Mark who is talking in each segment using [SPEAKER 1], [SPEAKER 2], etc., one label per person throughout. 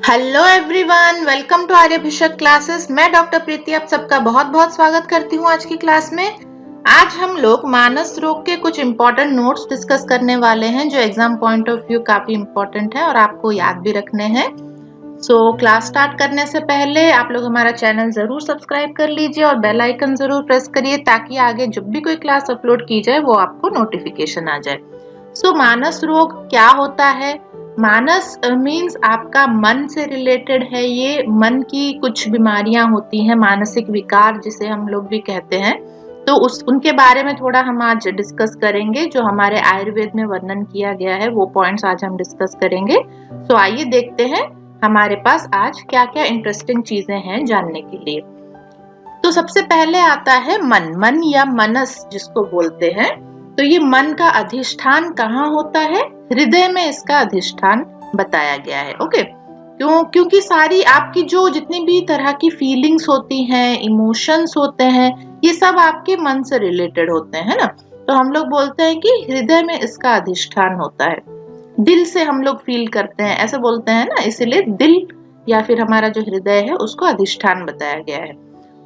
[SPEAKER 1] Hello everyone, welcome to Aryabhishak classes. मैं doctor Preeti आप सबका बहुत बहुत स्वागत करती हूँ आज की क्लास में। आज हम लोग मानस रोग के कुछ इम्पोर्टेंट नोट्स डिस्कस करने वाले हैं जो एग्जाम पॉइंट ऑफ व्यू काफी इम्पोर्टेंट है और आपको याद भी रखने हैं। क्लास स्टार्ट करने से पहले आप लोग हमारा चैनल जरूर सब्सक्राइब कर लीजिए और बेल आइकन जरूर प्रेस करिए ताकि आगे जब भी कोई क्लास अपलोड की जाए वो आपको नोटिफिकेशन आ जाए। मानस रोग क्या होता है? मानस मीन्स आपका मन से रिलेटेड है। ये मन की कुछ बीमारियां होती हैं, मानसिक विकार जिसे हम लोग भी कहते हैं। तो उनके बारे में थोड़ा हम आज डिस्कस करेंगे। जो हमारे आयुर्वेद में वर्णन किया गया है वो पॉइंट्स आज हम डिस्कस करेंगे। आइए देखते हैं हमारे पास आज क्या क्या इंटरेस्टिंग चीजें हैं जानने के लिए। तो सबसे पहले आता है मन या मनस जिसको बोलते हैं। तो ये मन का अधिष्ठान कहाँ होता है? हृदय में इसका अधिष्ठान बताया गया है। ओके, क्योंकि सारी आपकी जो जितनी भी तरह की फीलिंग्स होती हैं, इमोशंस होते हैं, ये सब आपके मन से रिलेटेड होते हैं, है ना। तो हम लोग बोलते हैं कि हृदय में इसका अधिष्ठान होता है। दिल से हम लोग फील करते हैं, ऐसे बोलते हैं ना, इसीलिए दिल या फिर हमारा जो हृदय है उसको अधिष्ठान बताया गया है।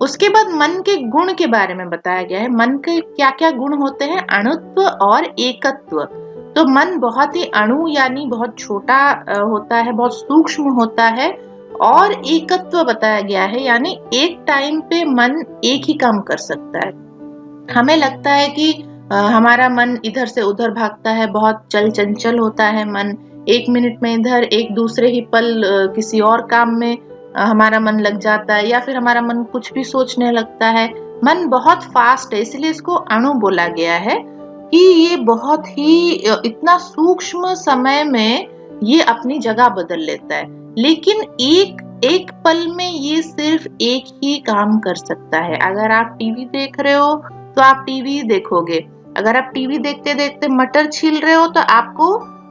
[SPEAKER 1] उसके बाद मन के गुण के बारे में बताया गया है। मन के क्या क्या गुण होते हैं? अणुत्व और एकत्व। तो मन बहुत ही अणु यानी बहुत छोटा होता है, बहुत सूक्ष्म होता है। और एकत्व बताया गया है यानी एक टाइम पे मन एक ही काम कर सकता है। हमें लगता है कि हमारा मन इधर से उधर भागता है, बहुत चल चंचल होता है मन। एक मिनट में इधर, एक दूसरे ही पल किसी और काम में हमारा मन लग जाता है, या फिर हमारा मन कुछ भी सोचने लगता है। मन बहुत फास्ट है, इसलिए इसको अणु बोला गया है कि ये बहुत ही इतना सूक्ष्म समय में ये अपनी जगह बदल लेता है। लेकिन एक पल में ये सिर्फ एक ही काम कर सकता है। अगर आप टीवी देख रहे हो तो आप टीवी देखोगे। अगर आप टीवी देखते देखते मटर छील रहे हो तो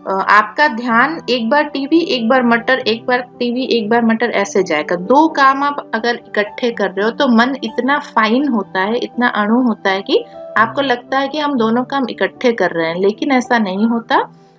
[SPEAKER 1] आपका ध्यान एक बार टीवी, एक बार मटर, एक बार टीवी, एक बार मटर, ऐसे जाएगा। दो काम आप अगर इकट्ठे कर रहे हो तो मन इतना फाइन होता है, इतना अणु होता है कि आपको लगता है कि हम दोनों काम इकट्ठे कर रहे हैं, लेकिन ऐसा नहीं होता।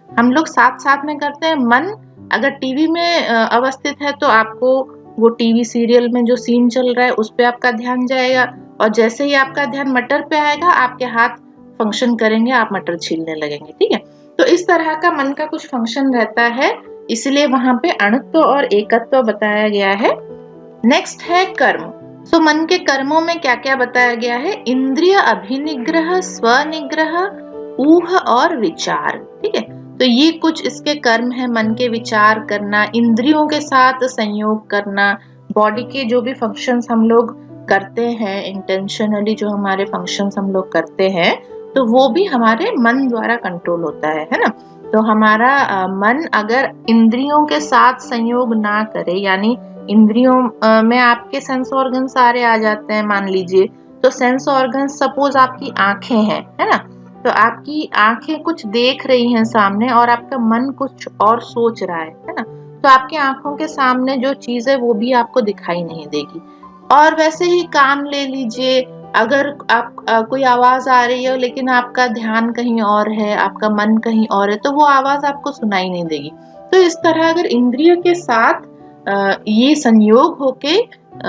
[SPEAKER 1] हम लोग साथ साथ में करते हैं। मन अगर टीवी में अवस्थित है तो आपको वो टीवी सीरियल में जो सीन चल रहा है उस पे आपका ध्यान जाएगा, और जैसे ही आपका ध्यान मटर पे आएगा आपके हाथ फंक्शन करेंगे, आप मटर छीलने लगेंगे। ठीक है, तो इस तरह का मन का कुछ फंक्शन रहता है, इसलिए वहां पे अणुत्व और एकत्व बताया गया है। नेक्स्ट है कर्म। मन के कर्मों में क्या क्या बताया गया है? इंद्रिय अभिनिग्रह, स्वनिग्रह, ऊह और विचार। ठीक है, तो ये कुछ इसके कर्म है। मन के विचार करना, इंद्रियों के साथ संयोग करना, बॉडी के जो भी फंक्शंस हम लोग करते हैं इंटेंशनली, जो हमारे फंक्शंस हम लोग करते हैं, तो वो भी हमारे मन द्वारा कंट्रोल होता है ना। तो हमारा मन अगर इंद्रियों के साथ संयोग ना करे, यानी इंद्रियों में आपके सेंस ऑर्गन सारे आ जाते हैं, मान लीजिए। तो सेंस ऑर्गन, सपोज आपकी आंखें हैं, है ना, तो आपकी आंखें कुछ देख रही हैं सामने और आपका मन कुछ और सोच रहा है ना, तो आपकी आंखों के सामने जो चीज है वो भी आपको दिखाई नहीं देगी। और वैसे ही कान ले लीजिए, अगर आप कोई आवाज आ रही है लेकिन आपका ध्यान कहीं और है, आपका मन कहीं और है, तो वो आवाज आपको सुनाई नहीं देगी। तो इस तरह अगर इंद्रियों के साथ ये संयोग होके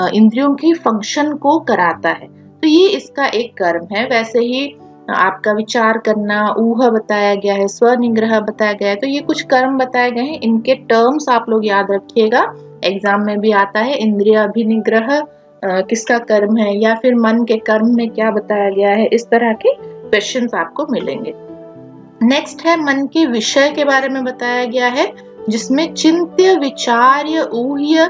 [SPEAKER 1] इंद्रियों की फंक्शन को कराता है, तो ये इसका एक कर्म है। वैसे ही आपका विचार करना, ऊह बताया गया है, स्वनिग्रह बताया गया है, तो ये कुछ कर्म बताए गए हैं। इनके टर्म्स आप लोग याद रखिएगा, एग्जाम में भी आता है। इंद्रिय अभिनिग्रह किसका कर्म है, या फिर मन के कर्म में क्या बताया गया है, इस तरह के क्वेश्चंस आपको मिलेंगे। नेक्स्ट है मन के विषय के बारे में बताया गया है, जिसमें चिंत्य, विचार्य, ऊह्य,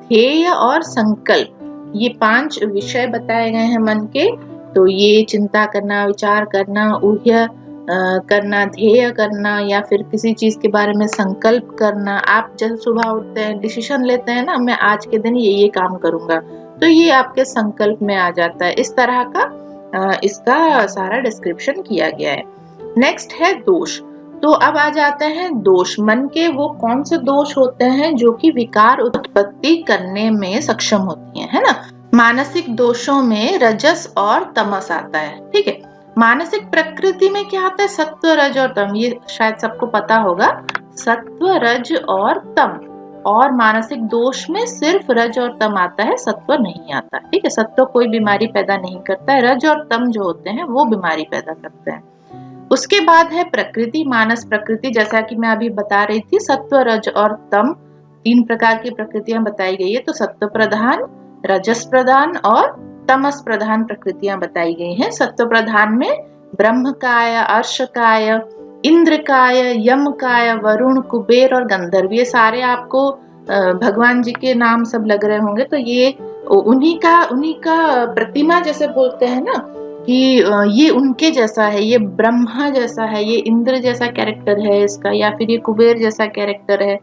[SPEAKER 1] ध्येय और संकल्प, ये 5 विषय बताए गए हैं मन के। तो ये चिंता करना, विचार करना, ऊह्य करना, ध्येय करना, या फिर किसी चीज के बारे में संकल्प करना। आप जब सुबह उठते हैं, डिसीजन लेते हैं ना, मैं आज के दिन ये काम करूंगा, तो ये आपके संकल्प में आ जाता है। इस तरह का इसका सारा डिस्क्रिप्शन किया गया है। नेक्स्ट है दोष। तो अब आ जाते हैं दोष। मन के वो कौन से दोष होते हैं जो कि विकार उत्पत्ति करने में सक्षम होती हैं, है ना। मानसिक दोषों में रजस और तमस आता है। ठीक है, मानसिक प्रकृति में क्या आता है? सत्व, रज और तम। ये शायद सबको पता होगा, सत्व, रज और तम। और मानसिक दोष में सिर्फ रज और तम आता है, सत्व नहीं आता। ठीक है, सत्व कोई बीमारी पैदा नहीं करता है, रज और तम जो होते हैं वो बीमारी पैदा करते हैं। उसके बाद है प्रकृति, मानस प्रकृति। जैसा कि मैं अभी बता रही थी, सत्व, रज और तम 3 प्रकार की प्रकृतियां बताई गई है। तो सत्व प्रधान, रजस प्रधान और तमस प्रधान प्रकृतियां बताई गई हैं। सत्व प्रधान में ब्रह्मकाय, अर्शकाय, इंद्रकाय, यमकाय, वरुण, कुबेर और गंधर्व, ये सारे आपको भगवान जी के नाम सब लग रहे होंगे। तो ये उन्हीं का प्रतिमा जैसे बोलते हैं ना कि ये उनके जैसा है, ये ब्रह्मा जैसा है, ये इंद्र जैसा कैरेक्टर है इसका, या फिर ये कुबेर जैसा कैरेक्टर है।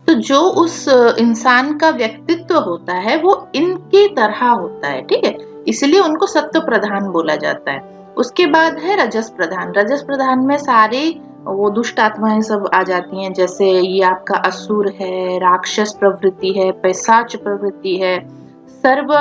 [SPEAKER 1] तो जो उस इंसान का व्यक्तित्व होता है वो इनकी तरह होता है। ठीक है, इसलिए उनको सत्व प्रधान बोला जाता है। उसके बाद है रजस प्रधान। रजस प्रधान में सारे वो दुष्ट आत्माएं सब आ जाती हैं, जैसे ये आपका असुर है, राक्षस प्रवृत्ति है, पैशाच प्रवृत्ति है, सर्व,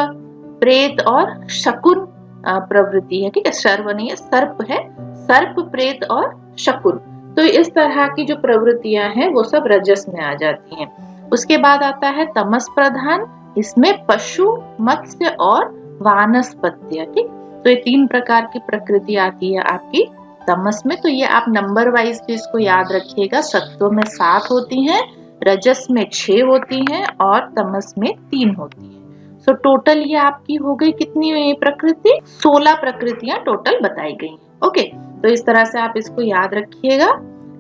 [SPEAKER 1] प्रेत और शकुन प्रवृत्ति है। ठीक है, सर्व नहीं है, सर्प है, सर्प, प्रेत और शकुन। तो इस तरह की जो प्रवृत्तियां हैं वो सब रजस में आ जाती हैं। उसके बाद आता है तमस प्रधान, इसमें पशु, मत्स्य और वानस्पत्य। ठीक, तो ये 3 प्रकार की प्रकृति आती है आपकी तमस में। तो ये आप नंबर वाइज भी इसको याद रखिएगा। सत्व में 7 होती हैं, रजस में 6 होती हैं और तमस में 3 होती हैं। सो टोटल ये आपकी हो गई कितनी प्रकृति? 16 प्रकृतियां टोटल बताई गई। ओके, तो इस तरह से आप इसको याद रखिएगा।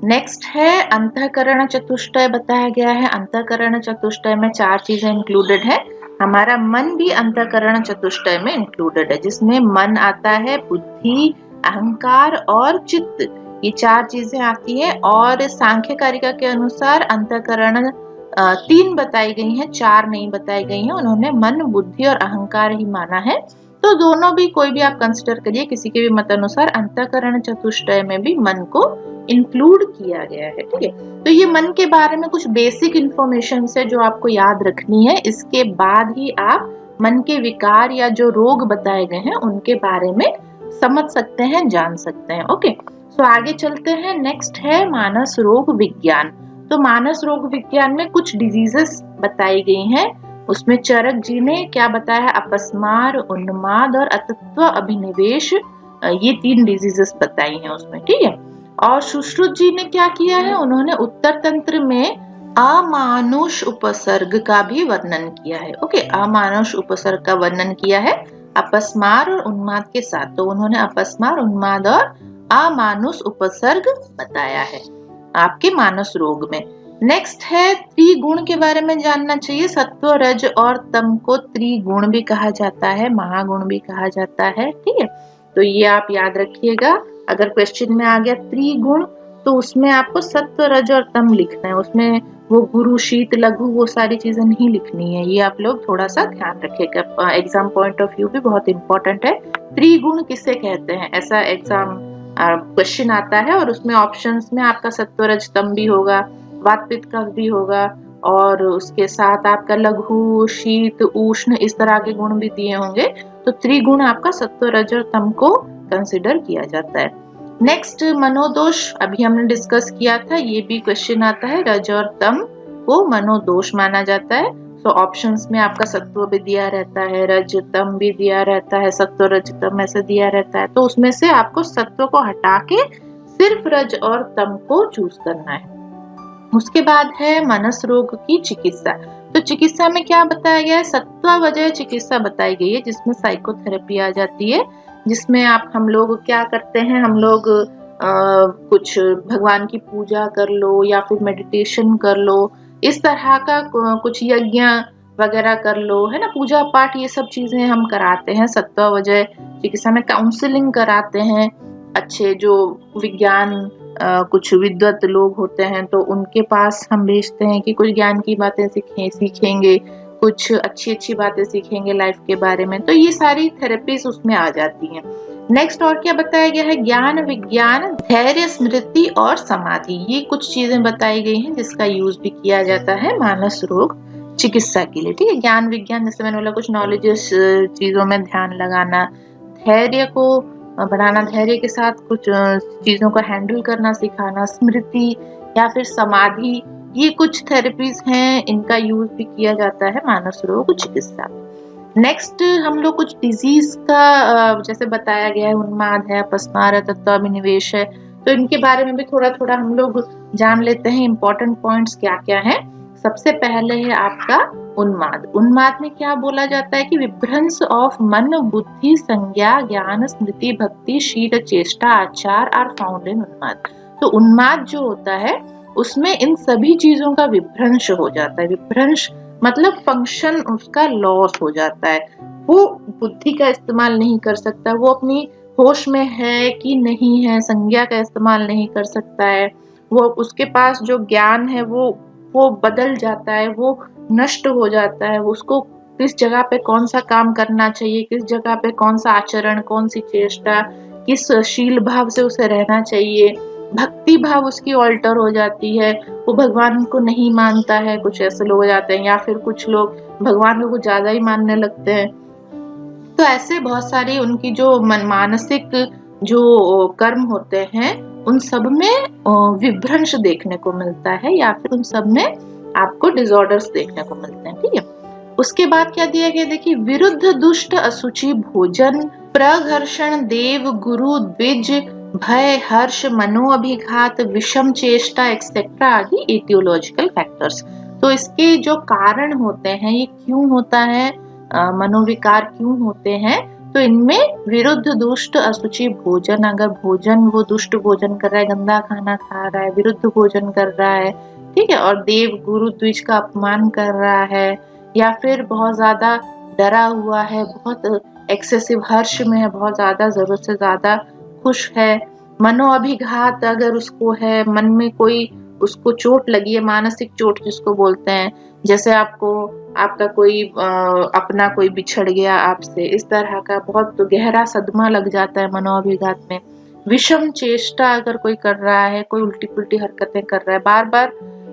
[SPEAKER 1] नेक्स्ट है अंतःकरण चतुष्टय बताया गया है। अंतःकरण चतुष्टय में 4 चीजें इंक्लूडेड है। हमारा मन भी अंतःकरण चतुष्टय में इंक्लूडेड है, जिसमें मन आता है, बुद्धि, अहंकार और चित्त, ये 4 चीजें आती है। और सांख्य कारिका के अनुसार अंतःकरण 3 बताई गई हैं, 4 नहीं बताई गई हैं। उन्होंने मन, बुद्धि और अहंकार ही माना है। तो दोनों भी कोई भी आप कंसिडर करिए, किसी के भी मत अनुसार अंतःकरण चतुष्टय में भी मन को इंक्लूड किया गया है। ठीक है, तो ये मन के बारे में कुछ बेसिक इंफॉर्मेशन है जो आपको याद रखनी है। इसके बाद ही आप मन के विकार या जो रोग बताए गए हैं उनके बारे में समझ सकते हैं, जान सकते हैं। ओके, तो आगे चलते हैं। नेक्स्ट है मानस रोग विज्ञान। तो मानस रोग विज्ञान में कुछ डिजीजेस बताई गई हैं। उसमें चरक जी ने क्या बताया है? अपस्मार, उन्माद और अतत्व अभिनिवेश, ये 3 डिजीजेस बताई हैं उसमें। ठीक है, और सुश्रुत जी ने क्या किया है? उन्होंने उत्तर तंत्र में अमानुष उपसर्ग का भी वर्णन किया है। ओके, अमानुष उपसर्ग का वर्णन किया है अपस्मार और उन्माद के साथ। तो उन्होंने अपस्मार, उन्माद और अमानुष उपसर्ग बताया है आपके मानस रोग में। नेक्स्ट है त्रिगुण के बारे में जानना चाहिए। सत्व, रज और तम को त्रिगुण भी कहा जाता है, महागुण भी कहा जाता है। ठीक है, तो ये आप याद रखिएगा। अगर क्वेश्चन में आ गया त्रिगुण तो उसमें आपको सत्व, रज और तम लिखना है। उसमें वो गुरु, शीत, लघु वो सारी चीजें नहीं लिखनी है। ये आप लोग थोड़ा सा ध्यान रखिएगा, एग्जाम पॉइंट ऑफ व्यू भी बहुत इंपॉर्टेंट है। त्रिगुण किसे कहते हैं, ऐसा एग्जाम क्वेश्चन आता है और उसमें ऑप्शंस में आपका सत्व, रज, तम भी होगा, वात, पित्त, कफ भी होगा और उसके साथ आपका लघु, शीत, उष्ण इस तरह के गुण भी दिए होंगे। तो त्रिगुण आपका सत्व, रज और तम को कंसिडर किया जाता है। नेक्स्ट मनोदोष, अभी हमने डिस्कस किया था, ये भी क्वेश्चन आता है। रज और तम को मनोदोष माना जाता है। तो ऑप्शंस में आपका सत्व भी दिया रहता है, रज, तम भी दिया रहता है, सत्व, रज, तम ऐसे दिया रहता है। तो उसमें से आपको सत्व को हटा के सिर्फ रज और तम को चूज करना है। उसके बाद है मानस रोग की चिकित्सा। तो चिकित्सा में क्या बताया गया है? सत्वावजय चिकित्सा बताई गई है, जिसमें साइकोथेरेपी आ जाती है, जिसमें हम लोग क्या करते हैं, हम लोग कुछ भगवान की पूजा कर लो या फिर मेडिटेशन कर लो, इस तरह का कुछ यज्ञ वगैरह कर लो, है ना, पूजा पाठ, ये सब चीजें हम कराते हैं। सत्वावजय चिकित्सा में काउंसलिंग कराते हैं। अच्छे जो विज्ञान कुछ विद्वत लोग होते हैं तो उनके पास हम भेजते हैं कि कुछ ज्ञान की बातें सीखेंगे, कुछ अच्छी बातें सीखेंगे लाइफ के बारे में। तो ये सारी थेरेपीज उसमें आ जाती हैं। नेक्स्ट और क्या बताया गया है? ज्ञान विज्ञान, धैर्य, स्मृति और समाधि, ये कुछ चीजें बताई गई हैं जिसका यूज भी किया जाता है मानस रोग चिकित्सा के लिए। ठीक है, ज्ञान विज्ञान जैसे मैंने बोला, कुछ नॉलेजेस चीजों में ध्यान लगाना, धैर्य को बनाना, धैर्य के साथ कुछ चीजों को हैंडल करना सिखाना, स्मृति या फिर समाधि ये कुछ थेरेपीज हैं, इनका यूज भी किया जाता है मानस रोग चिकित्सा में। नेक्स्ट हम लोग कुछ डिजीज का जैसे बताया गया है, उन्माद है, अपस्मार है, तत्वाभिनिवेश है, तो इनके बारे में भी थोड़ा थोड़ा हम लोग जान लेते हैं। इंपॉर्टेंट पॉइंट्स क्या क्या हैं। सबसे पहले है आपका उन्माद। उन्माद में क्या बोला जाता है कि विभ्रंश ऑफ मन, बुद्धि, संज्ञा, ज्ञान, स्मृति, भक्ति, शील, चेष्टा, आचार आर फाउंड इन उन्माद। तो उन्माद जो होता है उसमें इन सभी चीजों का विभ्रंश हो जाता है। विभ्रंश मतलब फंक्शन उसका लॉस हो जाता है। वो बुद्धि का इस्तेमाल नहीं कर सकता, वो अपनी होश में है कि नहीं है, संज्ञा का इस्तेमाल नहीं कर सकता है, वो उसके पास जो ज्ञान है वो बदल जाता है, वो नष्ट हो जाता है। उसको किस जगह पे कौन सा काम करना चाहिए, किस जगह पे कौन सा आचरण, कौन सी चेष्टा, किस शील भाव से उसे रहना चाहिए, भक्ति भाव उसकी ऑल्टर हो जाती है, वो भगवान को नहीं मानता है। कुछ ऐसे लोग हो जाते हैं, या फिर कुछ लोग भगवान को कुछ ज्यादा ही मानने लगते हैं। तो ऐसे बहुत सारी उनकी जो मानसिक जो कर्म होते हैं उन सब में विभ्रंश देखने को मिलता है, या फिर उन सब में आपको डिसऑर्डर्स देखने को मिलते हैं। ठीक है, उसके बाद क्या दिया गया देखिए, विरुद्ध दुष्ट अशुचि भोजन, प्रघर्षण, देव गुरु द्विज, भय, हर्ष, मनोअभिघात, विषम चेष्टा एक्सेट्रा आदि एटियोलॉजिकल फैक्टर्स। तो इसके जो कारण होते हैं, ये क्यों होता है, मनोविकार क्यों होते हैं, तो इनमें विरुद्ध दुष्ट अशुचि भोजन, अगर भोजन वो दुष्ट भोजन कर रहा है, गंदा खाना खा रहा है, विरुद्ध भोजन कर रहा है, ठीक है, और देव गुरु द्विज का अपमान कर रहा है, या फिर बहुत ज्यादा डरा हुआ है, बहुत एक्सेसिव हर्ष में है, बहुत ज्यादा जरूरत से ज्यादा खुश है, मनोअभिघात अगर उसको है, मन में कोई उसको चोट लगी है, मानसिक चोट जिसको बोलते हैं, जैसे आपका कोई अपना कोई बिछड़ गया आपसे, इस तरह का बहुत गहरा सदमा लग जाता है मनोअभिघात में। विषम चेष्टा अगर कोई कर रहा है, कोई उल्टी पुल्टी हरकतें कर रहा है, बार बार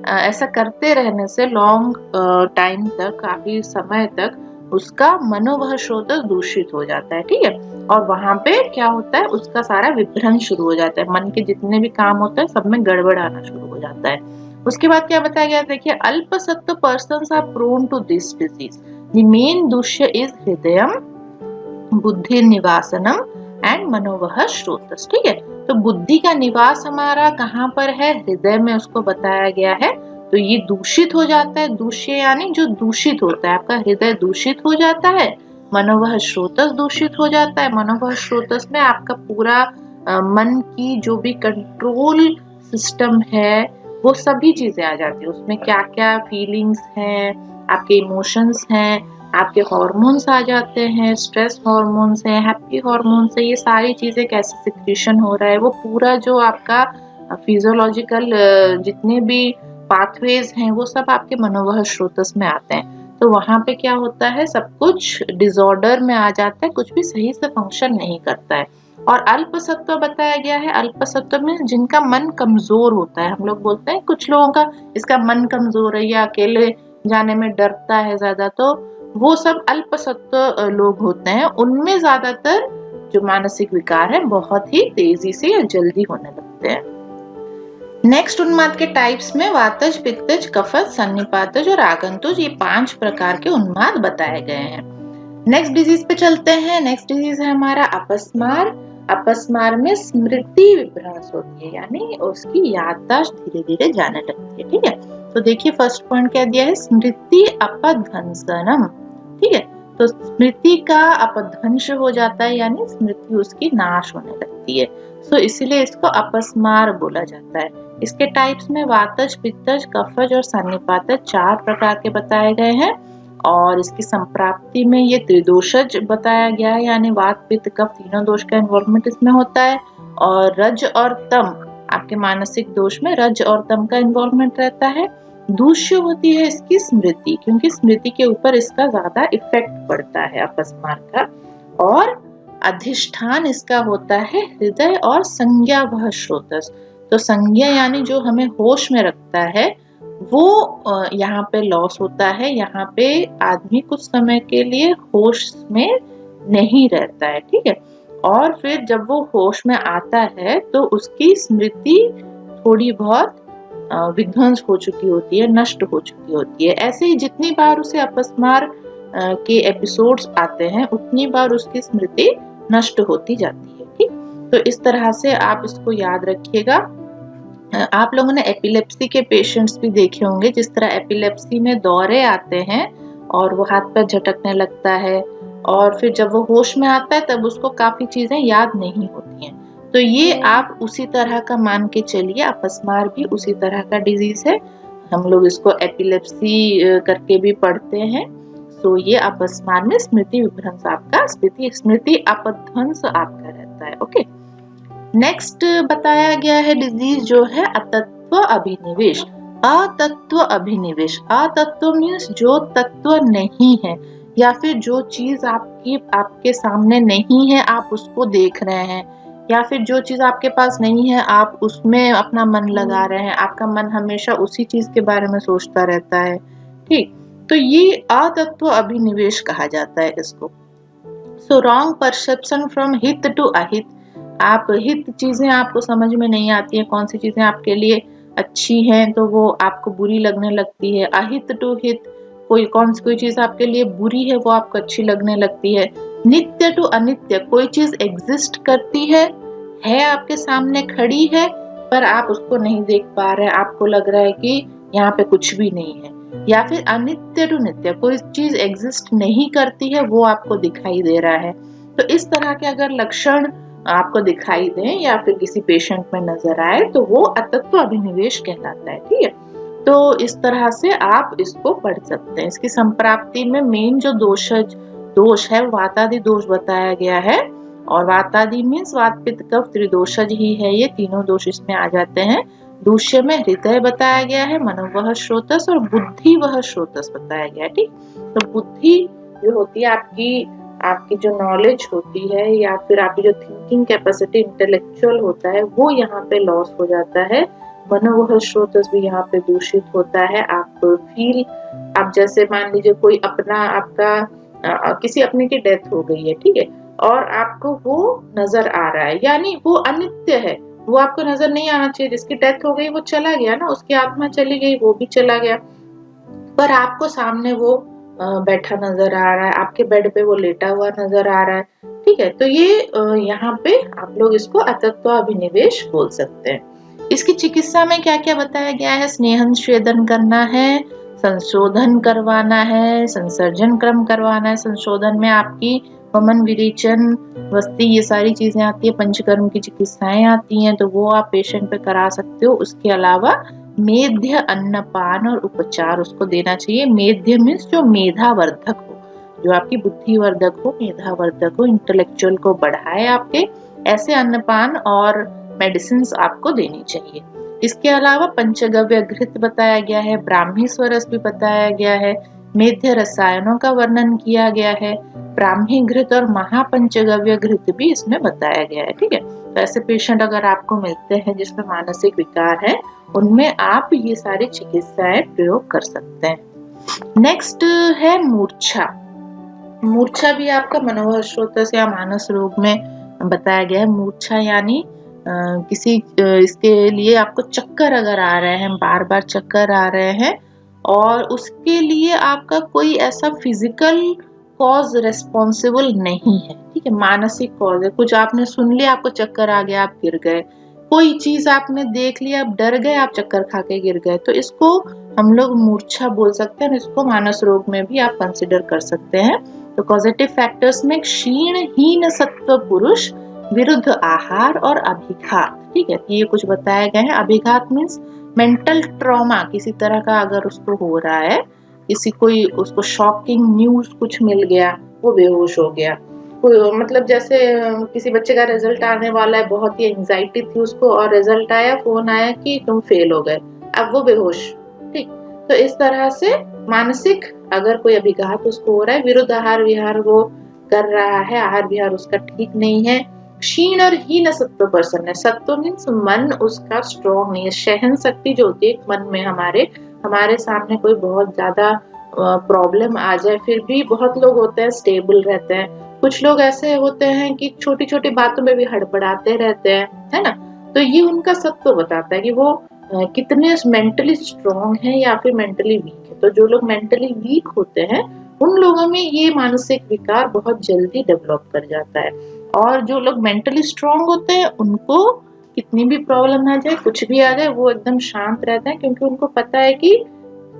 [SPEAKER 1] ऐसा करते रहने से लॉन्ग टाइम तक, काफी समय तक उसका मनोवह स्रोत दूषित हो जाता है। ठीक है, और वहां पे क्या होता है, उसका सारा विभ्रंश शुरू हो जाता है, मन के जितने भी काम होते हैं सब में गड़बड़ आना शुरू हो जाता है। उसके बाद क्या बताया गया, देखिए, अल्पसत्व persons are prone to this disease. The main दूष्य इज हृदयम, बुद्धि निवासनम एंड मनोवह स्रोतस। ठीक है, तो बुद्धि का निवास हमारा कहाँ पर है, हृदय में, उसको बताया गया है। तो ये दूषित हो जाता है, दूष्य यानी जो दूषित होता है, आपका हृदय दूषित हो जाता है, मनोवह स्रोतस दूषित हो जाता है। मनोवह स्रोतस में आपका पूरा मन की जो भी कंट्रोल सिस्टम है वो सभी चीजें आ जाती है, उसमें क्या क्या फीलिंग्स हैं, आपके इमोशंस हैं, आपके हार्मोन्स आ जाते हैं, स्ट्रेस हार्मोन्स हैं, हैप्पी हार्मोन्स है, ये सारी चीजें कैसे सिक्रीशन हो रहा है, वो पूरा जो आपका फिजियोलॉजिकल जितने भी पाथवेज हैं वो सब आपके मनोवह स्रोतस में आते हैं। तो वहां पे क्या होता है, सब कुछ डिसऑर्डर में आ जाता है, कुछ भी सही से फंक्शन नहीं करता है। और अल्पसत्व बताया गया है, अल्पसत्व में जिनका मन कमजोर होता है, हम लोग बोलते हैं कुछ लोगों का इसका मन कमजोर है या अकेले जाने में डरता है ज्यादा, तो वो सब अल्पसत्व लोग होते हैं। उनमें ज्यादातर जो मानसिक विकार है बहुत ही तेजी से या जल्दी होने लगते हैं। नेक्स्ट उन्माद के टाइप्स में वातज, पित्तज, कफज, सन्निपातज और आगंतुज, ये 5 प्रकार के उन्माद बताए गए हैं। नेक्स्ट डिजीज पे चलते हैं। नेक्स्ट डिजीज है हमारा अपस्मार। अपस्मार में स्मृति विभ्रंश होती है, यानी उसकी याददाश्त धीरे धीरे जाने लगती है। ठीक है, तो देखिए फर्स्ट पॉइंट क्या दिया है, स्मृति अपध्वंसनम। ठीक है, तो स्मृति का अपध्वंस हो जाता है, यानी स्मृति उसकी नाश होने लगती है, तो इसीलिए इसको अपस्मार बोला जाता है। इसके टाइप्स में वातज, पित्तज, कफज और सन्निपातज 4 प्रकार के बताए गए हैं, और इसकी संप्राप्ति में ये त्रिदोषज बताया गया है, यानी वात, पित्त, कफ तीनों दोष का इन्वॉल्वमेंट इसमें होता है। और रज और तम, आपके मानसिक दोष में रज और तम का इन्वॉल्वमेंट रहता है। दूष्य होती है इसकी स्मृति, क्योंकि स्मृति के ऊपर इसका ज्यादा इफेक्ट पड़ता है अपस्मार का। और अधिष्ठान इसका होता है हृदय और संज्ञा वह स्रोतस। तो संज्ञा यानी जो हमें होश में रखता है वो यहाँ पे लॉस होता है, यहाँ पे आदमी कुछ समय के लिए होश में नहीं रहता है। ठीक है, और फिर जब वो होश में आता है तो उसकी स्मृति थोड़ी बहुत विध्वंस हो चुकी होती है, नष्ट हो चुकी होती है। ऐसे ही जितनी बार उसे अपस्मार के एपिसोड्स आते हैं उतनी बार उसकी स्मृति नष्ट होती जाती है। ठीक, तो इस तरह से आप इसको याद रखिएगा। आप लोगों ने एपिलेप्सी के पेशेंट्स भी देखे होंगे, जिस तरह एपिलेप्सी में दौरे आते हैं और वो हाथ पैर झटकने लगता है और फिर जब वो होश में आता है तब उसको काफी चीजें याद नहीं होती हैं। तो ये आप उसी तरह का मान के चलिए, अपस्मार भी उसी तरह का डिजीज है। हम लोग इसको एपिलेप्सी करके भी पढ़ते हैं। तो ये अपस्मार में स्मृति विभ्रंश आपका, स्मृति अपध्वंस आपका रहता है। ओके, नेक्स्ट बताया गया है डिजीज जो है अतत्व अभिनिवेश। अतत्व अभिनिवेश, अतत्व मीन्स जो तत्व नहीं है या फिर जो चीज आपके सामने नहीं है आप उसको देख रहे हैं, या फिर जो चीज आपके पास नहीं है आप उसमें अपना मन लगा रहे हैं, आपका मन हमेशा उसी चीज के बारे में सोचता रहता है। ठीक, तो ये अतत्व अभिनिवेश कहा जाता है इसको। सो रॉन्ग परसेप्शन फ्रॉम हित टू अहित, आप हित चीजें आपको समझ में नहीं आती है, कौन सी चीजें आपके लिए अच्छी हैं तो वो आपको बुरी लगने लगती है। अहित टू हित, कोई चीज आपके लिए बुरी है वो आपको अच्छी लगने लगती है। नित्य टू अनित्य, कोई चीज एग्जिस्ट करती है आपके सामने खड़ी है पर आप उसको नहीं देख पा रहे, आपको लग रहा है कि यहाँ पे कुछ भी नहीं है। या फिर अनित्य टू नित्य, कोई चीज एग्जिस्ट नहीं करती है वो आपको दिखाई दे रहा है। तो इस तरह के अगर लक्षण आपको दिखाई दें या फिर किसी पेशेंट में नजर आए तो वो अतत्व अभिनिवेश कहलाता है। ठीक है, तो इस तरह से आप इसको पढ़ सकते हैं। इसकी संप्राप्ति में मेन जो दोष है वातादि दोष बताया गया है, और वातादि मीन्स वात पित्त कफ त्रिदोषज ही है, ये तीनों दोष इसमें आ जाते हैं। दूष्य में हृदय बताया गया है, मनोवह स्रोतस और बुद्धि वह स्रोतस बताया गया है। ठीक, तो बुद्धि जो होती है आपकी जो नॉलेज होती है या फिर आपकी जो थिंकिंग कैपेसिटी, इंटेलेक्चुअल होता है वो यहाँ पे लॉस हो जाता है। मनोवह स्रोतस भी यहाँ पे दूषित होता है। आप जैसे मान लीजिए कोई अपना आपका किसी अपने की डेथ हो गई है, ठीक है, और आपको वो नजर आ रहा है, यानी वो अनित्य है, वो आपको नजर नहीं आना चाहिए। जिसकी डेथ हो गई वो चला गया ना, उसकी आत्मा चली गई, वो भी चला गया, पर आपको सामने वो बैठा नजर आ रहा है, आपके बेड पे वो लेटा हुआ नजर आ रहा है। ठीक है, तो ये यहाँ पे आप लोग इसको अतत्व अभिनिवेश बोल सकते हैं। इसकी चिकित्सा में क्या क्या बताया गया है? स्नेहन स्वेदन करना है, संशोधन करवाना है, संसर्जन क्रम करवाना है। संशोधन में आपकी वमन, विरेचन, वस्ती, ये सारी चीजें आती है। पंचकर्म की चिकित्साएं आती हैं, तो वो आप पेशेंट पे करा सकते हो। उसके अलावा मेध्य अन्नपान और उपचार उसको देना चाहिए। मेध्य मीन्स जो मेधावर्धक हो, जो आपकी बुद्धिवर्धक हो, मेधावर्धक हो, इंटेलेक्चुअल को बढ़ाए आपके, ऐसे अन्नपान और मेडिसिन आपको देनी चाहिए। इसके अलावा पंचगव्य घृत बताया गया है, ब्राह्मी स्वरस भी बताया गया है, मेध्य रसायनों का वर्णन किया गया है, ब्राह्मी घृत और महापंचगव्य घृत भी इसमें बताया गया है। ठीक है, तो ऐसे पेशेंट अगर आपको मिलते हैं जिसमें मानसिक विकार है, उनमें आप ये सारी चिकित्साएं प्रयोग कर सकते हैं। नेक्स्ट है मूर्छा। मूर्छा भी आपका मनोवह स्रोतस या मानस रोग में बताया गया है। मूर्छा यानी इसके लिए आपको चक्कर अगर आ रहे हैं, बार बार चक्कर आ रहे हैं, और उसके लिए आपका कोई ऐसा फिजिकल कॉज रेस्पॉन्सिबल नहीं है, ठीक है, मानसिक कॉज है। कुछ आपने सुन लिया, आपको चक्कर आ गया, आप गिर गए, कोई चीज आपने देख लिया, आप डर गए, आप चक्कर खा के गिर गए, तो इसको हम लोग मूर्छा बोल सकते हैं। इसको मानस रोग में भी आप कंसिडर कर सकते हैं। तो कॉजेटिव फैक्टर्स में क्षीण हीन सत्व पुरुष, विरुद्ध आहार और अभिघात। ठीक है, ये कुछ बताया गया है। अभिघात मीन्स मेंटल ट्रॉमा, किसी तरह का अगर उसको हो रहा है, उसको शॉकिंग न्यूज कुछ मिल गया, वो बेहोश हो गया। मतलब जैसे किसी बच्चे का रिजल्ट आने वाला है, बहुत ही एंजाइटी थी उसको, और रिजल्ट आया, फोन आया कि तुम फेल हो गए, अब वो बेहोश। ठीक, तो इस तरह से मानसिक अगर कोई अभिघात उसको हो रहा है, विरुद्ध आहार विहार वो कर रहा है, आहार विहार उसका ठीक नहीं है। क्षीण और हीन सत्व पर्सन है। सत्व मीन्स मन उसका स्ट्रॉन्ग नहीं है, सहन शक्ति जो होती है मन में, हमारे सामने कोई बहुत ज्यादा प्रॉब्लम आ जाए, फिर भी बहुत लोग होते हैं स्टेबल रहते हैं, कुछ लोग ऐसे होते हैं कि छोटी छोटी बातों में भी हड़बड़ाते रहते हैं, है ना। तो ये उनका सत्व बताता है कि वो कितने मेंटली स्ट्रांग हैं या फिर मेंटली वीक है। तो जो लोग मेंटली वीक होते हैं उन लोगों में ये मानसिक विकार बहुत जल्दी डेवलप कर जाता है, और जो लोग मेंटली स्ट्रांग होते हैं उनको कितनी भी प्रॉब्लम आ जाए, कुछ भी आ जाए, वो एकदम शांत रहते हैं, क्योंकि उनको पता है कि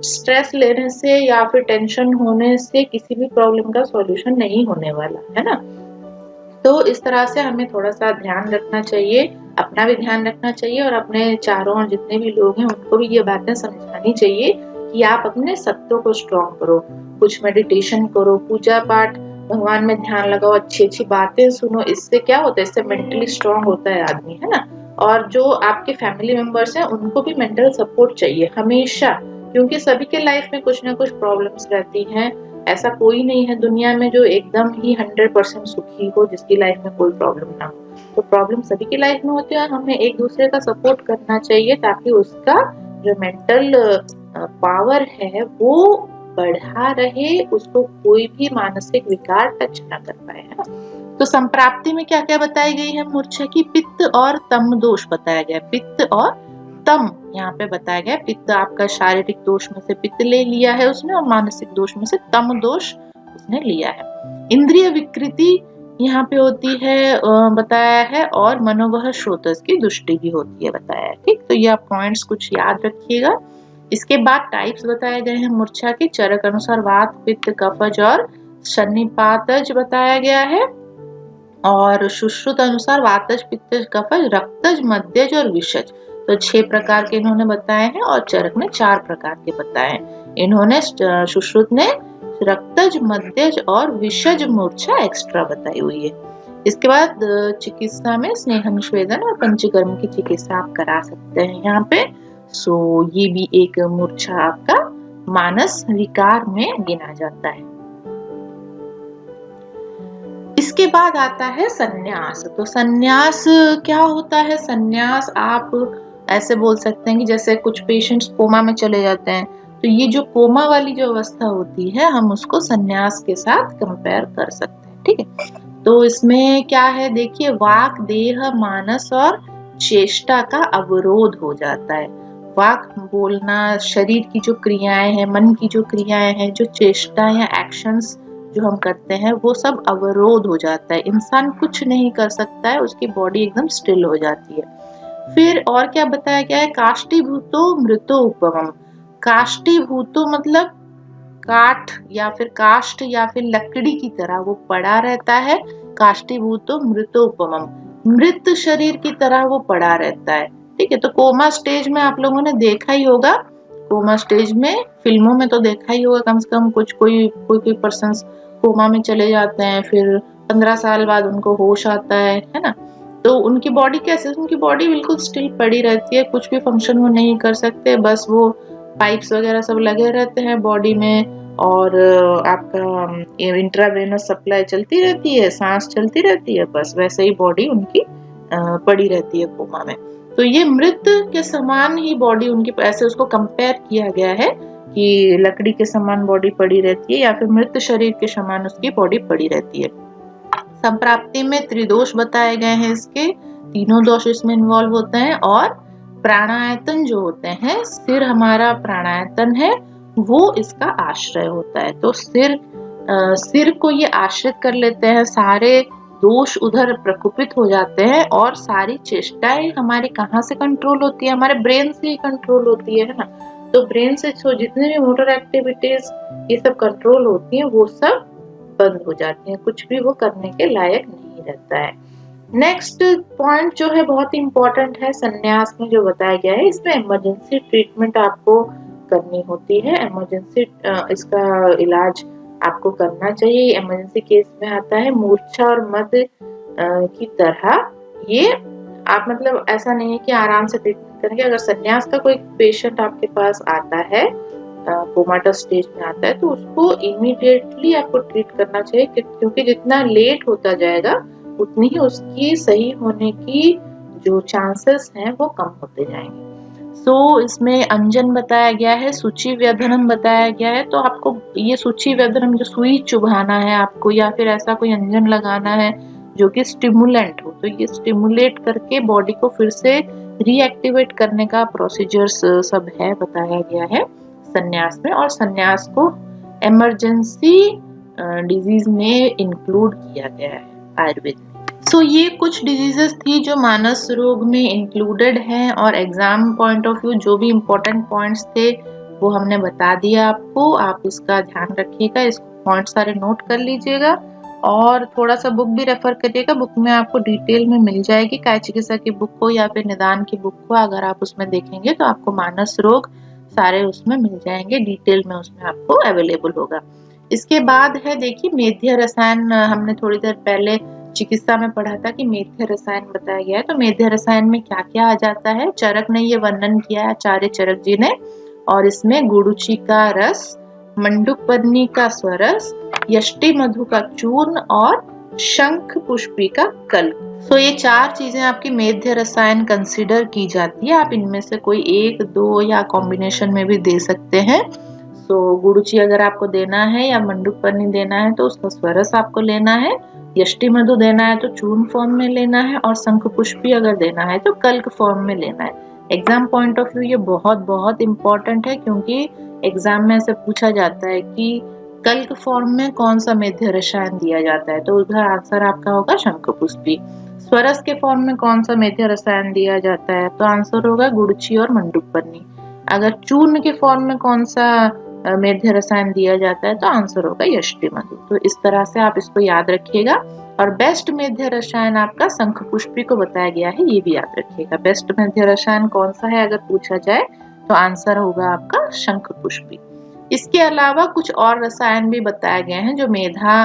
[SPEAKER 1] स्ट्रेस लेने से या फिर टेंशन होने से किसी भी प्रॉब्लम का सॉल्यूशन नहीं होने वाला है ना। तो इस तरह से हमें थोड़ा सा ध्यान रखना चाहिए, अपना भी ध्यान रखना चाहिए और अपने चारों ओर जितने भी लोग हैं उनको भी ये बातें समझानी चाहिए कि आप अपने सत्व को स्ट्रॉन्ग करो, कुछ मेडिटेशन करो, पूजा पाठ, भगवान में ध्यान लगाओ, अच्छी बातें सुनो। इससे क्या होता है, इससे मेंटली स्ट्रॉन्ग होता है आदमी, है ना। और जो आपके फैमिली मेंबर्स हैं उनको भी मेंटल सपोर्ट चाहिए हमेशा, क्योंकि सभी के लाइफ में कुछ ना कुछ प्रॉब्लम्स रहती हैं। ऐसा कोई नहीं है दुनिया में जो एकदम ही 100% सुखी हो, जिसकी लाइफ में कोई प्रॉब्लम ना हो। तो प्रॉब्लम सभी की लाइफ में होती है, हमें एक दूसरे का सपोर्ट करना चाहिए ताकि उसका जो मेंटल पावर है वो बढ़ा रहे, उसको कोई भी मानसिक विकार टच ना कर पाए, है ना। तो संप्राप्ति में क्या क्या बताई गई है मूर्छा की, पित्त और तम दोष बताया गया। पित्त और तम यहाँ पे बताया गया। पित्त आपका शारीरिक दोष में से पित्त ले लिया है उसने, और मानसिक दोष में से तम दोष उसने लिया है। इंद्रिय विकृति यहाँ पे होती है बताया है, और मनोवह श्रोतस की दृष्टि भी होती है बताया है। ठीक, तो ये आप पॉइंट्स कुछ याद रखिएगा। इसके बाद टाइप्स बताए गए हैं मूर्छा के। चरक अनुसार वात, पित्त, कफज और सन्निपातज बताया गया है, और सुश्रुत अनुसार वातज, पित्तज, कफज, रक्तज, मध्यज और विषज। तो 6 प्रकार के इन्होंने बताए हैं, और चरक ने 4 प्रकार के बताए हैं। इन्होंने सुश्रुत ने रक्तज, मध्यज और विषज मूर्छा एक्स्ट्रा बताई हुई है। इसके बाद चिकित्सा में स्नेह निषेधन और पंचकर्म की चिकित्सा आप करा सकते हैं यहाँ पे। सो ये भी एक मूर्छा आपका मानस विकार में गिना जाता है। इसके बाद आता है संन्यास। तो संन्यास क्या होता है? संन्यास आप ऐसे बोल सकते हैं कि जैसे कुछ पेशेंट्स कोमा में चले जाते हैं, तो ये जो कोमा वाली जो अवस्था होती है हम उसको संन्यास के साथ कंपेयर कर सकते हैं। ठीक है, तो इसमें क्या है देखिए, वाक, देह, मानस और चेष्टा का अवरोध हो जाता है। वाक बोलना, शरीर की जो क्रियाएं हैं, मन की जो क्रियाएं हैं, जो चेष्टा या एक्शंस जो हम करते हैं वो सब अवरोध हो जाता है। इंसान कुछ नहीं कर सकता है, उसकी बॉडी एकदम स्टिल हो जाती है। फिर और क्या बताया गया है, काष्ठीभूतो मृतो उपमम। काष्ठीभूतो मतलब काठ या फिर काष्ठ या फिर लकड़ी की तरह वो पड़ा रहता है। काष्ठीभूतो मृतो उपमम, मृत शरीर की तरह वो पड़ा रहता है। ठीक है, तो कोमा स्टेज में आप लोगों ने देखा ही होगा, कोमा स्टेज में फिल्मों में तो देखा ही होगा, कम से कम कुछ कोई पर्सन कोमा में चले जाते हैं, फिर 15 साल बाद उनको होश आता है ना। तो उनकी बॉडी कैसे, उनकी बॉडी बिल्कुल स्टिल पड़ी रहती है, कुछ भी फंक्शन वो नहीं कर सकते, बस वो पाइप्स वगैरह सब लगे रहते हैं बॉडी में, और आपका इंट्रावेनस सप्लाई चलती रहती है, सांस चलती रहती है, बस वैसे ही बॉडी उनकी पड़ी रहती है कोमा में। तो ये मृत के समान ही बॉडी उनकी, ऐसे उसको कंपेयर किया गया है कि लकड़ी के समान बॉडी पड़ी रहती है या फिर मृत शरीर के समान उसकी बॉडी पड़ी रहती है। संप्राप्ति में त्रिदोष बताए गए हैं, इसके तीनों दोष इसमें इन्वॉल्व होते हैं। और प्राणायतन जो होते हैं, सिर हमारा प्राणायतन है वो इसका आश्रय होता है। तो सिर को ये आश्रित कर लेते हैं, सारे दोष उधर प्रकुपित हो जाते हैं, और सारी चेष्टाएं हमारी कहाँ से कंट्रोल होती है, हमारे ब्रेन से ही कंट्रोल होती है ना। तो ब्रेन से जितने भी मोटर एक्टिविटीज ये सब कंट्रोल होती हैं वो सब बंद हो जाती हैं, कुछ भी वो करने के लायक नहीं रहता है। नेक्स्ट पॉइंट जो है बहुत इंपॉर्टेंट है, संन्यास में जो बताया गया है, इसमें इमरजेंसी ट्रीटमेंट आपको करनी होती है। इमरजेंसी इसका इलाज आपको करना चाहिए। इमरजेंसी केस में आता है मूर्छा और मद की तरह। ये आप मतलब ऐसा नहीं है कि आराम से ट्रीटमेंट करेंगे। अगर संन्यास का कोई पेशेंट आपके पास आता है, कोमाटस स्टेज में आता है, तो उसको इमीडिएटली आपको ट्रीट करना चाहिए, क्योंकि जितना लेट होता जाएगा उतनी ही उसकी सही होने की जो चांसेस हैं वो कम होते जाएंगे। सो इसमें अंजन बताया गया है, सूची व्यधनम बताया गया है। तो आपको ये सूची व्यधनम जो सुई चुभाना है आपको, या फिर ऐसा कोई अंजन लगाना है जो कि स्टिमुलेंट हो, तो ये स्टिमुलेट करके बॉडी को फिर से रीएक्टिवेट करने का प्रोसीजर्स सब है, बताया गया है संन्यास में। और संन्यास को इमरजेंसी डिजीज में इंक्लूड किया गया है आयुर्वेद में। सो ये कुछ डिजीजेस थी जो मानस रोग में इंक्लूडेड हैं, और एग्जाम पॉइंट ऑफ व्यू जो भी इम्पोर्टेंट पॉइंट्स थे वो हमने बता दिया आपको। आप इसका ध्यान रखिएगा, इसको पॉइंट सारे नोट कर लीजिएगा और थोड़ा सा बुक भी रेफर करिएगा। बुक में आपको डिटेल में मिल जाएगी, काय चिकित्सा की बुक हो या फिर निदान की बुक हो, अगर आप उसमें देखेंगे तो आपको मानस रोग सारे उसमें मिल जाएंगे, डिटेल में उसमें आपको अवेलेबल होगा। इसके बाद है देखिए मेध्य रसायन। हमने थोड़ी देर पहले चिकित्सा में पढ़ा था कि मेध्य रसायन बताया गया है। तो मेध्य रसायन में क्या क्या आ जाता है, चरक ने ये वर्णन किया है, आचार्य चरक जी ने। और इसमें गुड़ुची का रस, मंडुकपर्णी का स्वरस, यष्टि मधु का चूर्ण और शंख पुष्पी का कल्प। सो ये 4 चीजें आपकी मेध्य रसायन कंसीडर की जाती है। आप इनमें से कोई 1, 2 या कॉम्बिनेशन में भी दे सकते हैं। सो गुड़ुची अगर आपको देना है या मंडुकपर्णी देना है तो उसका स्वरस आपको लेना है, यष्टि मधु देना है तो चूर्ण फॉर्म में लेना है, और शंख पुष्पी अगर देना है तो कल्क फॉर्म में लेना है। एग्जाम पॉइंट ऑफ व्यू ये बहुत बहुत इंपॉर्टेंट है, क्योंकि एग्जाम में ऐसे पूछा जाता है कि कल्क फॉर्म में कौन सा मेध्य रसायन दिया जाता है, तो उधर आंसर आपका होगा शंख पुष्पी। स्वरस के फॉर्म में कौन सा मेध्य रसायन दिया जाता है, तो आंसर होगा गुड़ची और मंडुकपर्णी। अगर चूर्ण के फॉर्म में कौन सा मेध्य रसायन दिया जाता है तो आंसर होगा यष्टि मधु। तो इस तरह से आप इसको याद रखिएगा। और बेस्ट मेध्य रसायन आपका शंख पुष्पी को बताया गया है, ये भी याद रखिएगा। बेस्ट मेध्य रसायन कौन सा है अगर पूछा जाए तो आंसर होगा आपका शंख पुष्पी। इसके अलावा कुछ और रसायन भी बताए गए हैं जो मेधा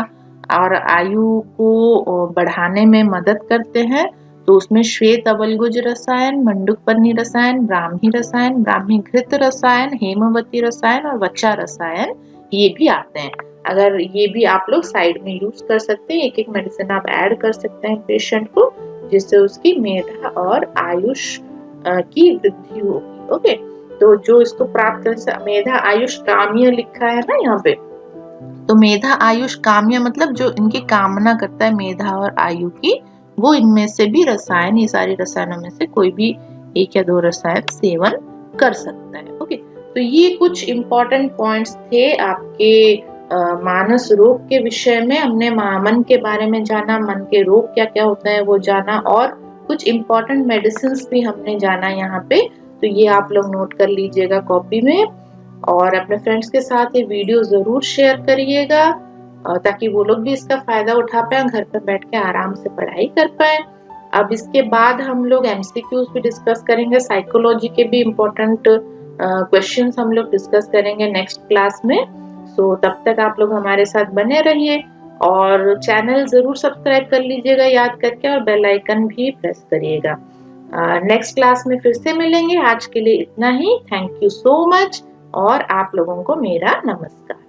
[SPEAKER 1] और आयु को बढ़ाने में मदद करते हैं। तो उसमें श्वेत अवलगुज रसायन, मंडुकपर्णी रसायन, ब्राह्मी रसायन, ब्राह्मी घृत रसायन, हेमवती रसायन और वच्चा रसायन, ये भी आते हैं। अगर ये भी आप लोग साइड में यूज कर सकते हैं, एक एक मेडिसिन आप ऐड कर सकते हैं पेशेंट को, जिससे उसकी मेधा और आयुष की वृद्धि होगी। ओके, तो जो इसको प्राप्त कर, मेधा आयुष काम्य लिखा है ना यहाँ पे, तो मेधा आयुष काम्य मतलब जो इनकी कामना करता है मेधा और आयु की, वो इनमें से भी रसायन, ये सारी रसायनों में से कोई भी 1 या 2 रसायन सेवन कर सकता है। ओके, तो ये कुछ इम्पोर्टेंट पॉइंट्स थे आपके मानस रोग के विषय में। हमने मन के बारे में जाना, मन के रोग क्या क्या होता है वो जाना, और कुछ इम्पोर्टेंट मेडिसिन भी हमने जाना यहाँ पे। तो ये आप लोग नोट कर लीजिएगा कॉपी में, और अपने फ्रेंड्स के साथ ये वीडियो जरूर शेयर करिएगा ताकि वो लोग भी इसका फायदा उठा पाए, घर पर बैठ के आराम से पढ़ाई कर पाए। अब इसके बाद हम लोग एमसीक्यूज भी डिस्कस करेंगे, साइकोलॉजी के भी इम्पोर्टेंट क्वेश्चंस हम लोग डिस्कस करेंगे नेक्स्ट क्लास में। सो तब तक आप लोग हमारे साथ बने रहिए, और चैनल जरूर सब्सक्राइब कर लीजिएगा याद करके, और बेल आइकन भी प्रेस करिएगा। नेक्स्ट क्लास में फिर से मिलेंगे। आज के लिए इतना ही। थैंक यू सो मच, और आप लोगों को मेरा नमस्कार।